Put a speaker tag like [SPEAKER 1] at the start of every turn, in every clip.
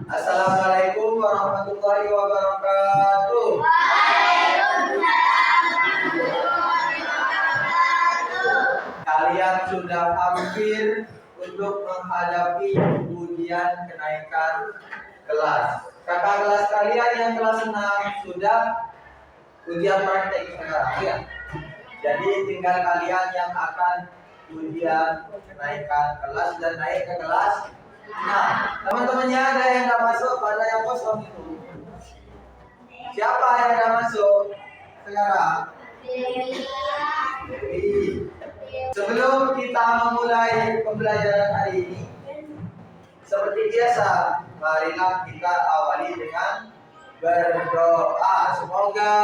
[SPEAKER 1] Assalamualaikum warahmatullahi wabarakatuh. Kalian sudah hampir untuk menghadapi ujian kenaikan kelas. Kakak kelas kalian yang kelas 6 sudah ujian praktek sekarang ya. Jadi tinggal kalian yang akan ujian kenaikan kelas dan naik ke kelas. Nah, teman-temannya ada yang nggak masuk, ada yang kosong itu. Siapa yang nggak masuk sekarang? Jadi, sebelum kita memulai pembelajaran hari ini, seperti biasa, marilah kita awali dengan berdoa. Semoga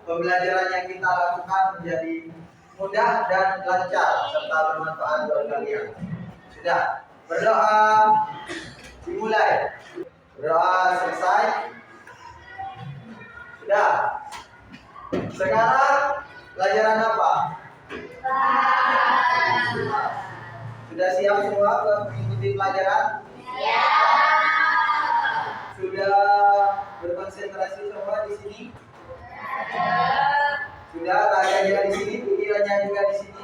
[SPEAKER 1] pembelajaran yang kita lakukan menjadi mudah dan lancar serta bermanfaat buat kalian. Sudah, berdoa dimulai. Berdoa selesai. Sudah. Sekarang pelajaran apa? Sudah siap semua untuk mengikuti pelajaran? Ya. Sudah berkonsentrasi semua di sini? Sudah, raganya di sini, pikirannya juga di sini.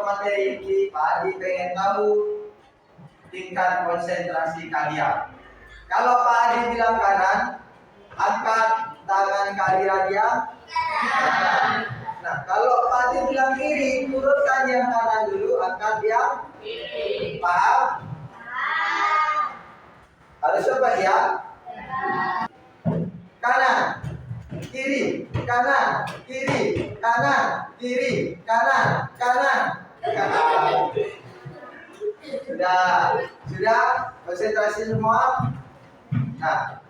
[SPEAKER 1] Materi ini Pak Adi pengen tahu tingkat konsentrasi kalian. Kalau Pak Adi bilang kanan, angkat tangan kalian yang kanan. Nah, kalau Pak Adi bilang kiri, turunkan yang kanan dulu, angkat yang kiri. Paham? Harus coba ya. Kanan, kiri, kanan, kiri, kanan, kiri, kanan, kanan, kanan. Sudah konsentrasi semua. Nah,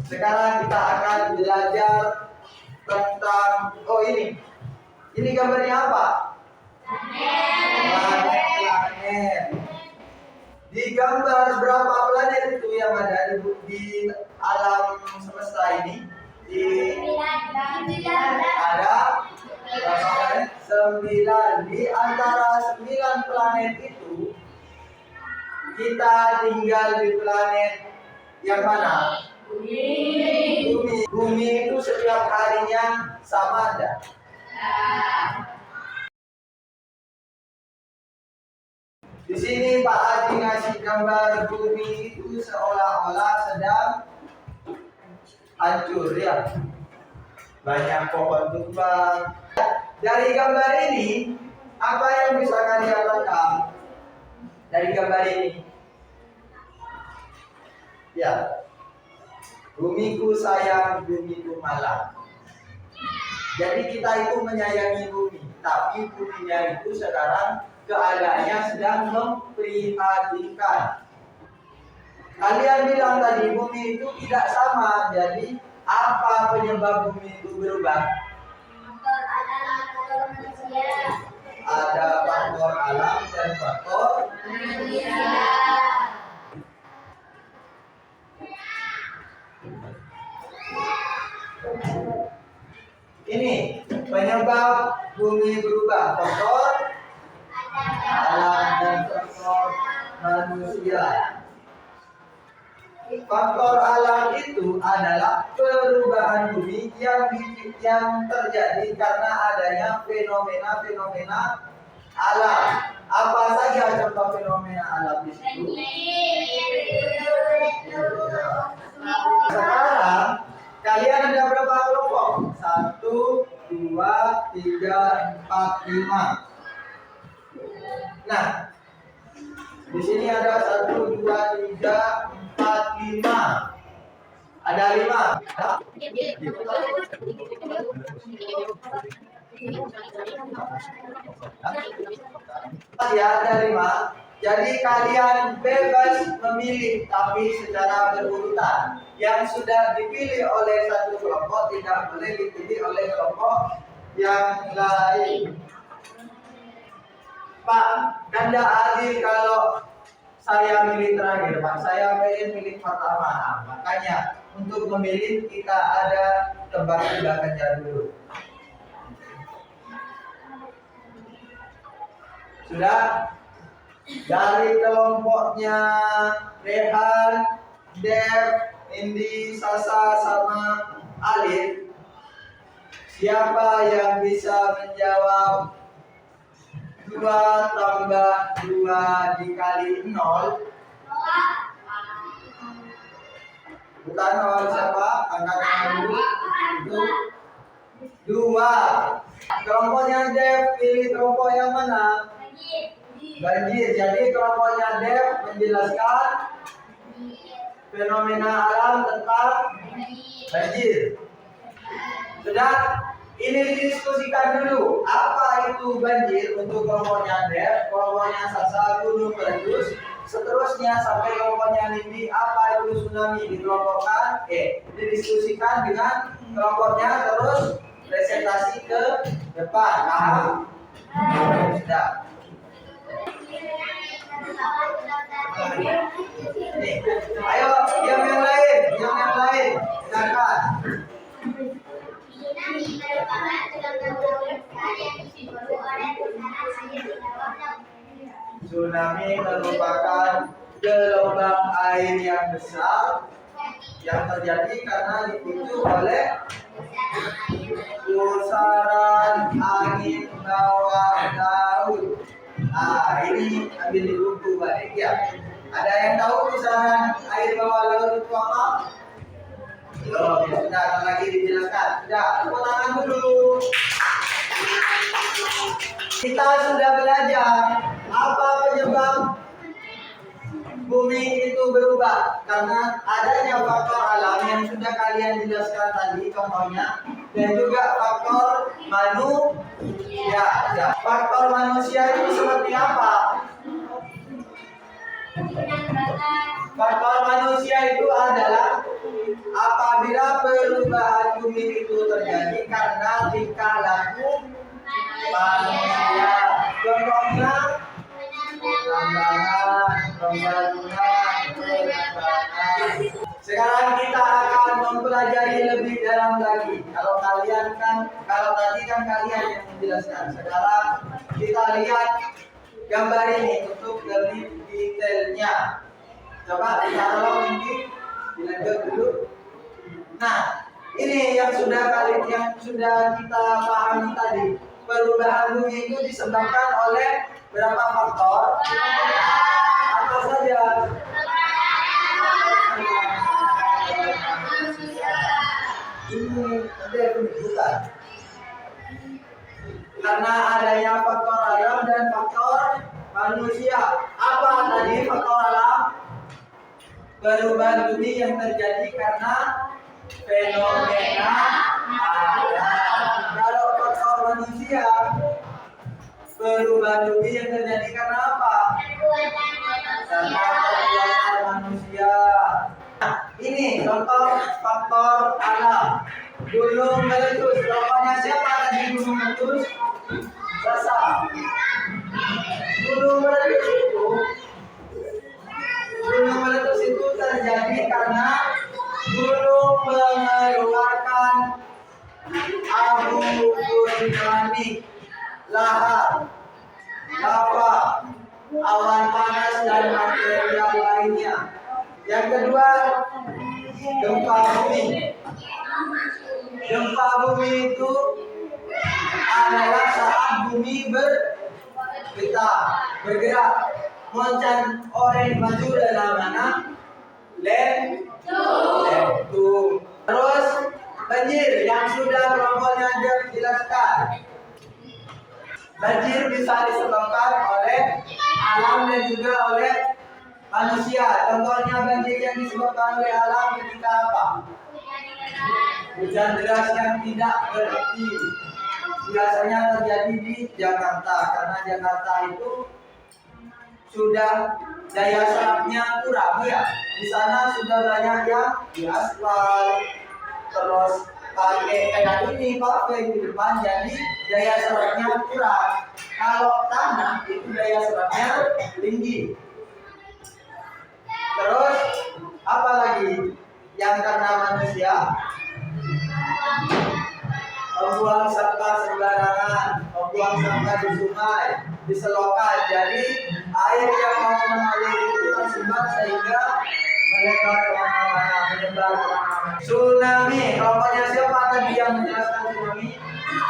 [SPEAKER 1] sekarang kita akan belajar tentang ini gambarnya apa? Planet. Di gambar berapa planet itu yang ada di alam semesta ini? Ada 9. Di antara 9 planet itu kita tinggal di planet yang mana? Bumi itu setiap harinya sama ada? Di sini Pak Adi ngasih gambar bumi itu seolah-olah sedang hancur ya. Banyak pohon tumbang. Dari gambar ini, apa yang bisa kalian tangkap dari gambar ini? Ya, bumiku sayang, bumiku malang. Jadi kita itu menyayangi bumi, tapi buminya itu sekarang keadaannya sedang memprihatinkan. Kalian bilang tadi bumi itu tidak sama, jadi apa penyebab bumi itu berubah?
[SPEAKER 2] Faktor alam, faktor manusia.
[SPEAKER 1] Ada faktor alam dan faktor
[SPEAKER 2] Manusia.
[SPEAKER 1] Ini penyebab bumi berubah, faktor alam dan faktor manusia. Faktor alam itu adalah perubahan bumi yang terjadi karena adanya fenomena-fenomena alam. Apa saja contoh fenomena alam di situ? Sekarang kalian ada berapa kelompok? 1, 2, 3, 4, 5. Nah, di sini ada 1, 2, 3, 4, 5. Ada 5. Ya, ada 5. Jadi kalian bebas memilih, tapi secara berurutan. Yang sudah dipilih oleh satu kelompok tidak boleh dipilih oleh kelompok yang lain. Pak, kan tidak adil kalau saya milih terakhir, Pak. Saya pengen milih pertama. Makanya untuk memilih kita ada tebak-tebakannya dulu. Sudah? dari kelompoknya Rehan, Dev, Indi, Sasa, sama Alif. Siapa yang bisa menjawab 2 tambah 2 dikali 0? Bukan 0, siapa? Angkat dulu. Itu 2. Kelompoknya Dev, pilih kelompok yang mana? Banjir. Jadi kelompoknya Dev menjelaskan fenomena alam tentang banjir. Sudah? Ini didiskusikan dulu. Apa itu banjir untuk kelompoknya Dev, kelompoknya Sasa, gunung meletus, seterusnya sampai kelompoknya Nindi, apa itu tsunami, dikelompokkan. Didiskusikan dengan kelompoknya, terus presentasi ke depan. Paham? Sudah. Nih, ayo yang lain, yang lain, silakan. Tsunami merupakan gelombang air yang besar yang terjadi karena dipicu oleh pusaran angin bawah laut. Nah, ini ambil di buku balik ya. Ada yang tahu pusaran air bawah laut itu apa? Belum, ya sudah, akan lagi dijelaskan. Sudah, tepuk tangan dulu. Kita sudah belajar apa penyebab bumi itu berubah, karena adanya faktor alam yang sudah kalian jelaskan tadi contohnya, dan juga faktor manusia. Ya, faktor manusia itu seperti apa? Faktor manusia itu adalah apabila perubahan bumi itu terjadi karena tingkah laku manusia. Contohnya tambangan, pembangunan, penambangan. Sekarang kita akan mempelajari lebih dalam lagi. Kalau tadi kan kalian yang menjelaskan. Sekarang kita lihat gambar ini untuk lebih detailnya. Coba kita tolong ini dilanjut dulu. Nah, ini yang sudah kita pahami tadi. Perubahan bumi itu disebabkan oleh berapa faktor? Apa saja? Ini ada bukan? Karena adanya faktor alam dan faktor manusia. Apa tadi faktor alam? Perubahan bumi yang terjadi karena fenomena alam. Kalau faktor manusia, perubahan bumi yang terjadi karena apa? Karena perbuatan manusia. Nah, ini contoh faktor alam. Gunung meletus. Contohnya siapa tadi gunung meletus? Sasa. Gunung meletus itu terjadi karena gunung mengeluarkan abu vulkanik, lahar, lava, awan panas dan material lainnya. Yang kedua, gempa bumi. Gempa bumi itu adalah saat bumi bergerak. Moncan orang maju dalam mana? Lentu. Terus banjir yang sudah kelompoknya dijelaskan. Banjir bisa disebabkan oleh alam dan juga oleh manusia. Contohnya banjir yang disebabkan oleh alam ketika apa? Hujan deras yang tidak berhenti. Biasanya terjadi di Jakarta karena Jakarta itu sudah daya serapnya kurang ya. Di sana sudah banyak yang diaspal, terus pakai kayak ini pakai di depan, jadi daya serapnya kurang. Kalau tanah itu daya serapnya tinggi. Terus apa lagi yang karena manusia? Membuang sampah sembarangan, membuang sampah di sungai, di selokan. Jadi air yang mau mengalir itu tersumbat sehingga melebar kemana-mana, menyebar kemana-mana. Tsunami, kelompoknya siapa tadi yang menjelaskan tsunami?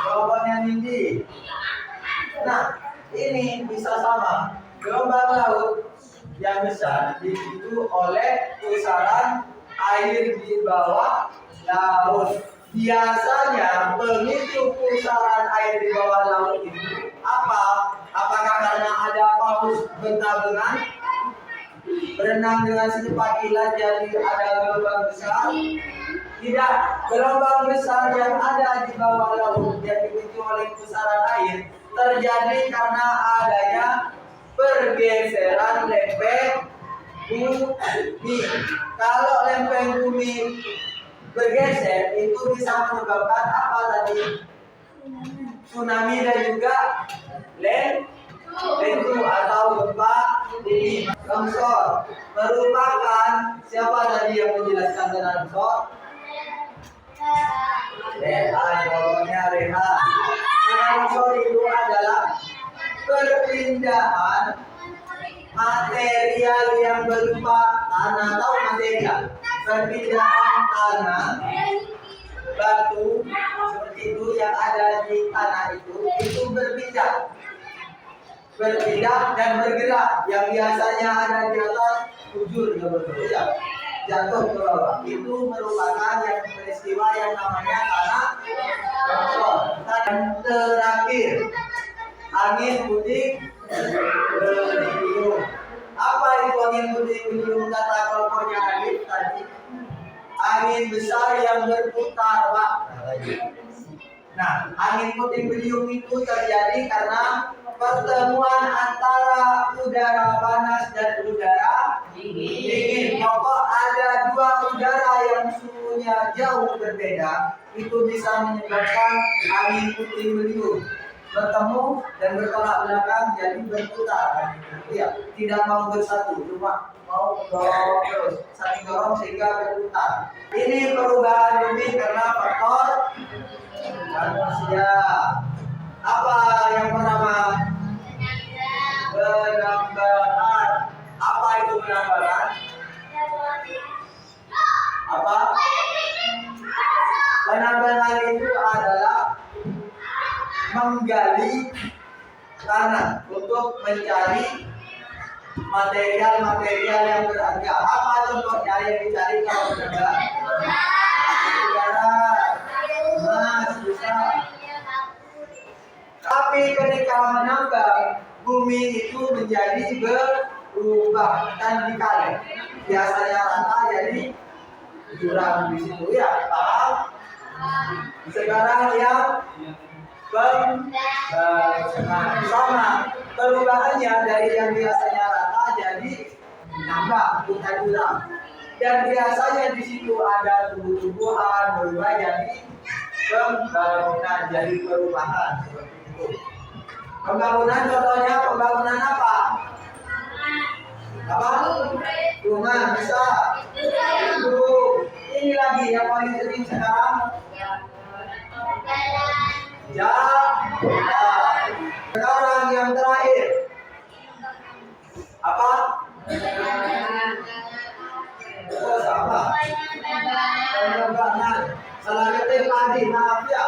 [SPEAKER 1] Kelompoknya Nindi. Nah, ini bisa sama. Gelombang laut yang besar dipicu oleh pusaran air di bawah laut. Biasanya pemicu pusaran air di bawah laut itu apa? Apakah karena ada paus bertabungan berenang dengan secepat kilat jadi ada gelombang besar? Tidak, gelombang besar yang ada di bawah laut yang dipicu oleh pusaran air terjadi karena adanya pergeseran lempeng bumi. Kalau lempeng bumi bergeser itu bisa menyebabkan apa tadi? Tsunami dan juga lentu atau gempa bumi. Longsor merupakan siapa tadi yang menjelaskan tentang longsor? Pokoknya Rehan. Longsor itu adalah perpindahan material yang berupa tanah atau material. Perpindahan tanah, batu seperti itu yang ada di tanah itu berpindah dan bergerak. Yang biasanya ada di atas bujur ya, jatuh ke bawah. Itu merupakan yang peristiwa yang namanya tanah longsor. Dan terakhir, angin puting beliung. Apa itu angin puting beliung kata kelompoknya Alif tadi? Angin besar yang berputar, Pak. Nah, angin puting beliung itu terjadi karena pertemuan antara udara panas dan udara dingin. Pokok ada dua udara yang suhunya jauh berbeda, itu bisa menyebabkan angin puting beliung bertemu dan bertolak belakang jadi berputar. Ya, tidak mau bersatu, cuma mau dorong terus, saling dorong sehingga berputar. Ini perubahan bumi karena faktor manusia. Apa yang pertama? Penambangan. Apa itu penambangan? Apa? Penambangan itu adalah menggali tanah untuk mencari material-material yang berharga. Apa contohnya yang dicari kalau menambang? Emas, bisa. Tapi ketika menambang, bumi itu menjadi berubah dan dikali. Biasanya rata jadi jurang di situ ya, paham? Sekarang yang sama perubahannya dari yang biasanya rata jadi nambah, bukan jurang. Dan biasanya di situ ada tumbuh-tumbuhan berubah jadi pembangunan, jadi perubahan seperti itu. Pembangunan contohnya pembangunan apa? Apa? Rumah bisa. Itu. Ini lagi yang paling sering sekarang. Jalan. Sekarang yang terakhir apa? Oh, sama. Penerbangan. Salah ketik tadi, maaf ya.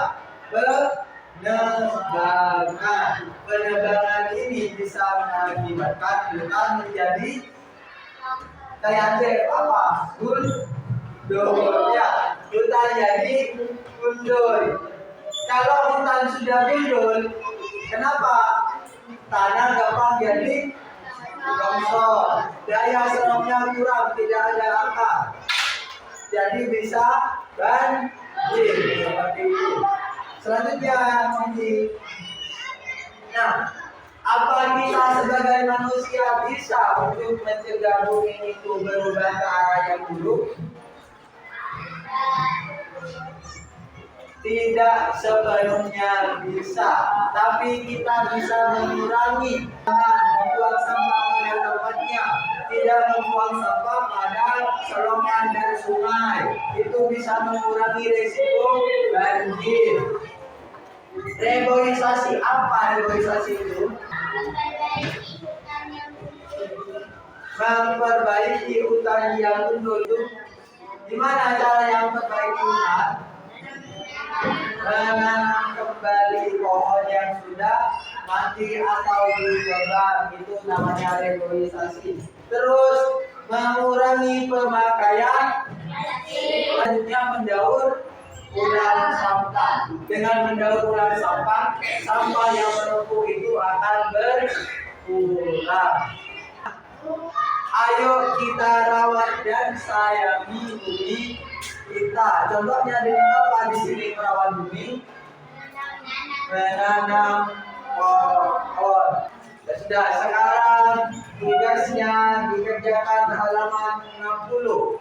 [SPEAKER 1] Penerbangan ini bisa mengakibatkan hutan menjadi kayak apa? Gundul ya. Hutan jadi gundul. Kalau hutan sudah gundul, kenapa? Tanah gampang jadi longsor. Daya serapnya kurang, tidak ada akar. Jadi bisa banjir seperti itu. Selanjutnya, nah, apa kita sebagai manusia bisa untuk mencegah bumi itu berubah ke arah yang buruk? Tidak sepenuhnya bisa, tapi kita bisa mengurangi membuang sampah pada tempatnya, tidak membuang sampah pada selokan dan sungai. Itu bisa mengurangi risiko banjir. Reboisasi, apa reboisasi itu? memperbaiki hutan yang gundul. Gimana cara yang memperbaiki hutan? Menanam kembali pohon yang sudah mati atau ditebang, itu namanya reboisasi. Terus mengurangi pemakaian, selanjutnya mendaur ulang sampah. Dengan mendaur ulang sampah, sampah yang menumpuk itu akan berkurang. Ayo kita rawat dan sayangi bumi kita. Contohnya dengan apa di sini merawat bumi? Menanam pohon. Ya sudah, sekarang tugasnya dikerjakan halaman 60.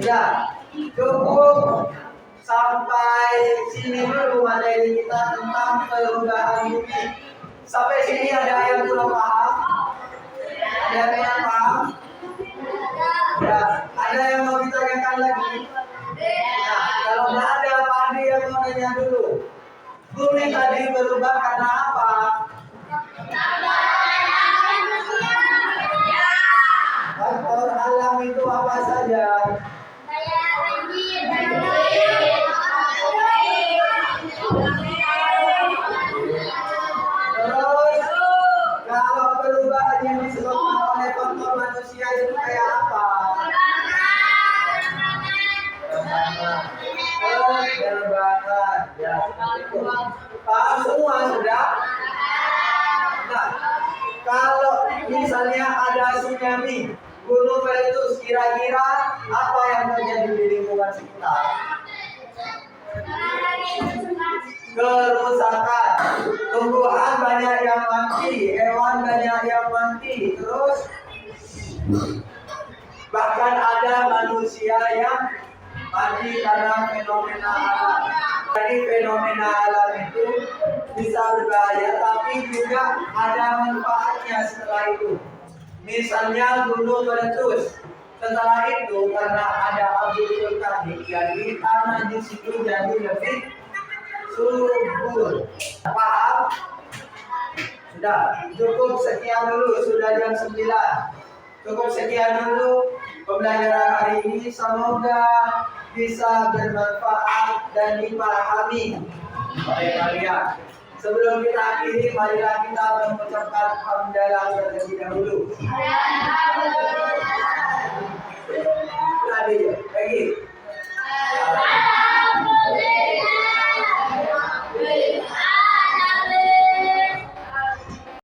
[SPEAKER 1] Ya, cukup sampai sini dulu materi kita tentang perubahan bumi. Sampai sini ada yang belum paham? Ada yang paham? Ya, ada yang mau ditanyakan lagi? Nah, kalau tidak ada, Pak Adi yang mau nanya dulu. Bumi tadi berubah karena apa? Faktor alam itu apa saja? Terus, kalau perubahan yang disebabkan oleh faktor manusia itu kayak apa? Penerbangan, ya seperti itu. Paham semua sudah? Nah, kalau misalnya ada tsunami, gunung meletus, kira-kira apa yang terjadi di lingkungan sekitar? Kerusakan, tumbuhan banyak yang mati, hewan banyak yang mati, terus bahkan ada manusia yang mati karena fenomena alam. Jadi fenomena alam itu bisa berbahaya, tapi juga ada manfaatnya setelah itu. Misalnya gunung meletus. Setelah itu karena ada abu vulkanik, jadi tanah di situ jadi lebih subur. Paham? Sudah, cukup sekian dulu, sudah jam 9. Cukup sekian dulu pembelajaran hari ini. Semoga bisa bermanfaat dan dipahami oleh kalian. Sebelum kita akhiri, marilah kita mengucapkan hamdalah terlebih dahulu.